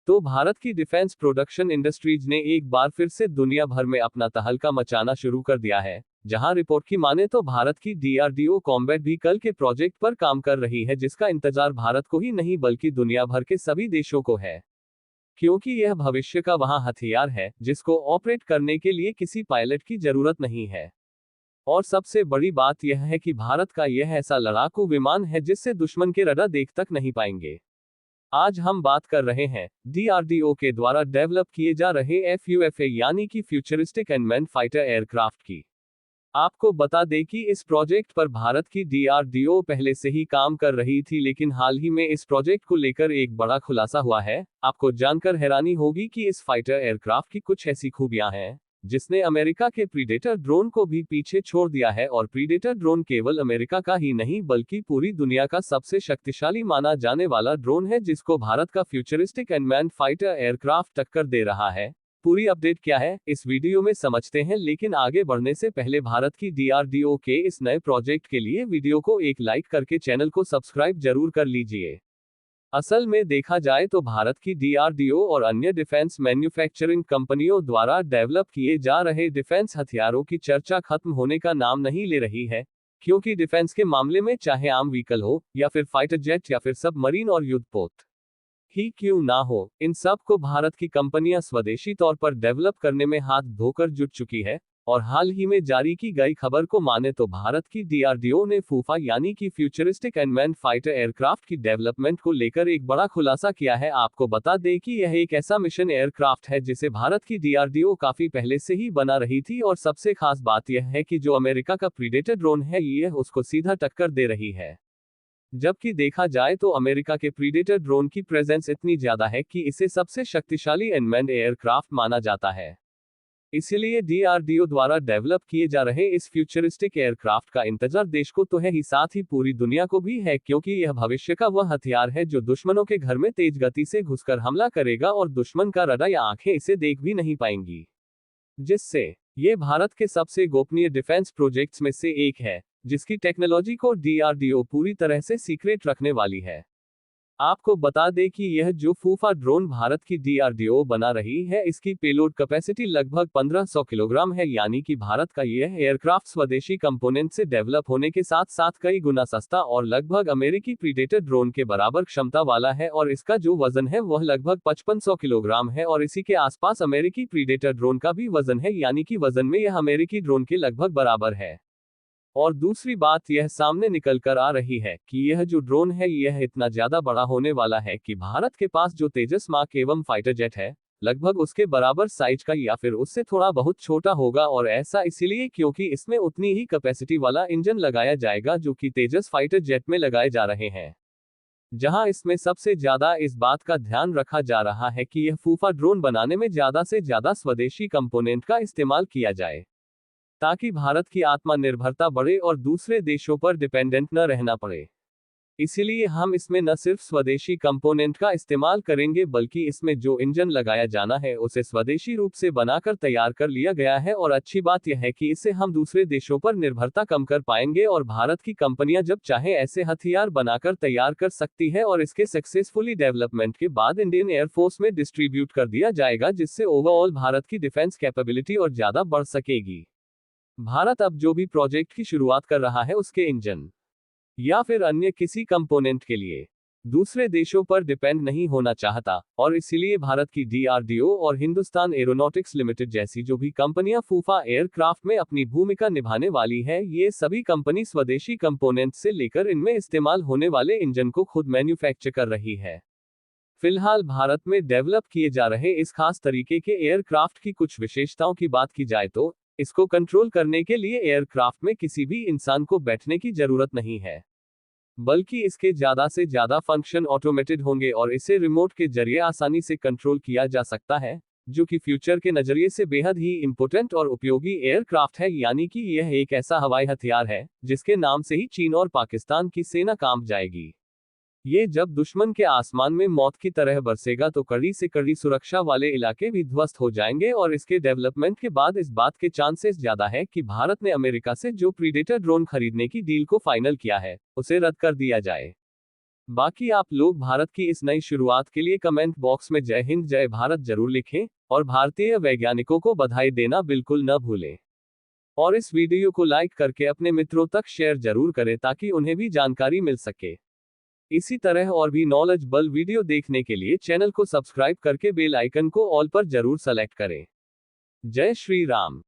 तो भारत की defence production industries ने एक बार फिर से दुनिया भर में अपना तहलका मचाना शुरू कर दिया है। जहां रिपोर्ट की माने तो भारत की डीआरडीओ कॉम्बैट व्हीकल के प्रोजेक्ट पर काम कर रही है, जिसका इंतजार भारत को ही नहीं बल्कि दुनिया भर के सभी देशों को है, क्योंकि यह भविष्य का वहां हथियार है जिसको ऑपरेट करने के लिए किसी पायलट की जरूरत नहीं है। और सबसे बड़ी बात यह है कि भारत का यह ऐसा लड़ाकू विमान है जिससे दुश्मन के रडार देख तक नहीं पाएंगे। आज हम बात कर रहे हैं डीआरडीओ के द्वारा डेवलप किए जा रहे एफयूएफए यानी कि फ्यूचरिस्टिक अनमैन्ड फाइटर एयरक्राफ्ट की। आपको बता दें कि इस प्रोजेक्ट पर भारत की डीआरडीओ पहले से ही काम कर रही थी, लेकिन हाल ही में इस प्रोजेक्ट को लेकर एक बड़ा खुलासा हुआ है। आपको जानकर हैरानी होगी कि इस फाइटर एयरक्राफ्ट की कुछ ऐसी खूबियां हैं जिसने अमेरिका के प्रीडेटर ड्रोन को भी पीछे छोड़ दिया है। और प्रीडेटर ड्रोन केवल अमेरिका का ही नहीं बल्कि पूरी दुनिया का सबसे शक्तिशाली माना जाने वाला ड्रोन है, जिसको भारत का फ्यूचरिस्टिक अनमैन्ड फाइटर एयरक्राफ्ट टक्कर दे रहा है। पूरी अपडेट क्या है इस वीडियो में समझते हैं, लेकिन आगे बढ़ने से पहले भारत की डीआरडीओ के इस नए प्रोजेक्ट के लिए वीडियो को एक लाइक करके चैनल को सब्सक्राइब जरूर कर लीजिए। असल में देखा जाए तो भारत की डीआरडीओ और अन्य डिफेंस मैन्युफैक्चरिंग कंपनियों द्वारा डेवलप किए जा रहे डिफेंस हथियारों की चर्चा खत्म होने का नाम नहीं ले रही है, क्योंकि डिफेंस के मामले में चाहे आम व्हीकल हो या फिर फाइटर जेट या फिर सबमरीन और युद्धपोत ही क्यों ना हो, इन सब को भारत की कंपनियां स्वदेशी तौर पर डेवलप करने में हाथ धोकर जुट चुकी है। और हाल ही में जारी की गई खबर को माने तो भारत की डीआरडीओ ने फूफा यानी कि फ्यूचरिस्टिक अनमैन्ड फाइटर एयरक्राफ्ट की डेवलपमेंट को लेकर एक बड़ा खुलासा किया है। आपको बता दें कि यह एक ऐसा मिशन एयरक्राफ्ट है जिसे भारत की डीआरडीओ काफी पहले से ही बना रही थी, और सबसे खास बात यह है कि जो अमेरिका का प्रीडेटर ड्रोन है यह उसको सीधा टक्कर दे रही है। जबकि देखा जाए तो अमेरिका के प्रीडेटर ड्रोन की प्रेजेंस इतनी ज्यादा है कि इसे सबसे शक्तिशाली अनमैन्ड एयरक्राफ्ट माना जाता है। इसलिए डीआरडीओ द्वारा डेवलप किए जा रहे इस फ्यूचरिस्टिक एयरक्राफ्ट का इंतजार देश को तो है ही, साथ ही पूरी दुनिया को भी है, क्योंकि यह भविष्य का वह हथियार है जो दुश्मनों के घर में तेज गति से घुसकर हमला करेगा और दुश्मन का रडार या आंखें इसे देख भी नहीं पाएंगी, जिससे ये भारत के सबसे गोपनीय डिफेंस प्रोजेक्ट्स में से एक है जिसकी टेक्नोलॉजी को डीआरडीओ पूरी तरह से सीक्रेट रखने वाली है। आपको बता दें कि यह जो फूफा ड्रोन भारत की डीआरडीओ बना रही है इसकी पेलोड कैपेसिटी लगभग 1500 किलोग्राम है, यानी कि भारत का यह एयरक्राफ्ट स्वदेशी कंपोनेंट से डेवलप होने के साथ साथ कई गुना सस्ता और लगभग अमेरिकी प्रीडेटर ड्रोन के बराबर क्षमता वाला है। और इसका जो वजन है वह लगभग 5500 किलोग्राम है, और इसी के आसपास अमेरिकी प्रीडेटर ड्रोन का भी वजन है, यानी कि वजन में यह अमेरिकी ड्रोन के लगभग बराबर है। और दूसरी बात यह सामने निकल कर आ रही है कि यह जो ड्रोन है यह इतना ज्यादा बड़ा होने वाला है कि भारत के पास जो तेजस मार्क एवं फाइटर जेट है लगभग उसके बराबर साइज का या फिर उससे थोड़ा बहुत छोटा होगा। और ऐसा इसलिए क्योंकि इसमें उतनी ही कैपेसिटी वाला इंजन लगाया जाएगा जो कि तेजस फाइटर जेट में लगाए जा रहे हैं। जहां इसमें सबसे ज्यादा इस बात का ध्यान रखा जा रहा है कि यह फूफा ड्रोन बनाने में ज्यादा से ज्यादा स्वदेशी कंपोनेंट का इस्तेमाल किया जाए, ताकि भारत की आत्मनिर्भरता बढ़े और दूसरे देशों पर डिपेंडेंट न रहना पड़े। इसीलिए हम इसमें न सिर्फ स्वदेशी कंपोनेंट का इस्तेमाल करेंगे बल्कि इसमें जो इंजन लगाया जाना है उसे स्वदेशी रूप से बनाकर तैयार कर लिया गया है। और अच्छी बात यह है कि इससे हम दूसरे देशों पर निर्भरता कम कर पाएंगे और भारत की कंपनियां जब चाहे ऐसे हथियार बनाकर तैयार कर सकती है और इसके सक्सेसफुली डेवलपमेंट के बाद इंडियन एयरफोर्स में डिस्ट्रीब्यूट कर दिया जाएगा, जिससे ओवरऑल भारत की डिफेंस कैपेबिलिटी और ज्यादा बढ़ सकेगी। भारत अब जो भी प्रोजेक्ट की शुरुआत कर रहा है उसके इंजन या फिर अन्य किसी कंपोनेंट के लिए दूसरे देशों पर डिपेंड नहीं होना चाहता, और इसीलिए भारत की डीआरडीओ और हिंदुस्तान एरोनॉटिक्स लिमिटेड जैसी जो भी कंपनियां फूफा एयरक्राफ्ट में अपनी भूमिका निभाने वाली है, ये सभी कंपनी स्वदेशी कंपोनेंट से लेकर इनमें इस्तेमाल होने वाले इंजन को खुद मैन्युफैक्चर कर रही है। फिलहाल भारत में डेवलप किए जा रहे इस खास तरीके के एयरक्राफ्ट की कुछ विशेषताओं की बात की जाए तो इसको कंट्रोल करने के लिए एयरक्राफ्ट में किसी भी इंसान को बैठने की जरूरत नहीं है, बल्कि इसके ज्यादा से ज्यादा फंक्शन ऑटोमेटेड होंगे और इसे रिमोट के जरिए आसानी से कंट्रोल किया जा सकता है, जो कि फ्यूचर के नजरिए से बेहद ही इंपोर्टेंट और उपयोगी एयरक्राफ्ट है। यानी कि यह एक ऐसा हवाई हथियार है जिसके नाम से ही चीन और पाकिस्तान की सेना कांप जाएगी। ये जब दुश्मन के आसमान में मौत की तरह बरसेगा तो कड़ी से कड़ी सुरक्षा वाले इलाके भी ध्वस्त हो जाएंगे। और इसके डेवलपमेंट के बाद इस बात के चांसेस ज्यादा है कि भारत ने अमेरिका से जो प्रीडेटर ड्रोन खरीदने की डील को फाइनल किया है उसे रद्द कर दिया जाए। बाकी आप लोग भारत की इस नई शुरुआत के लिए कमेंट बॉक्स में जय हिंद जय भारत जरूर लिखें, और भारतीय वैज्ञानिकों को बधाई देना बिल्कुल न भूलें। और इस वीडियो को लाइक करके अपने मित्रों तक शेयर जरूर करें ताकि उन्हें भी जानकारी मिल सके। इसी तरह और भी नॉलेजेबल वीडियो देखने के लिए चैनल को सब्सक्राइब करके बेल आइकन को ऑल पर जरूर सेलेक्ट करें। जय श्री राम।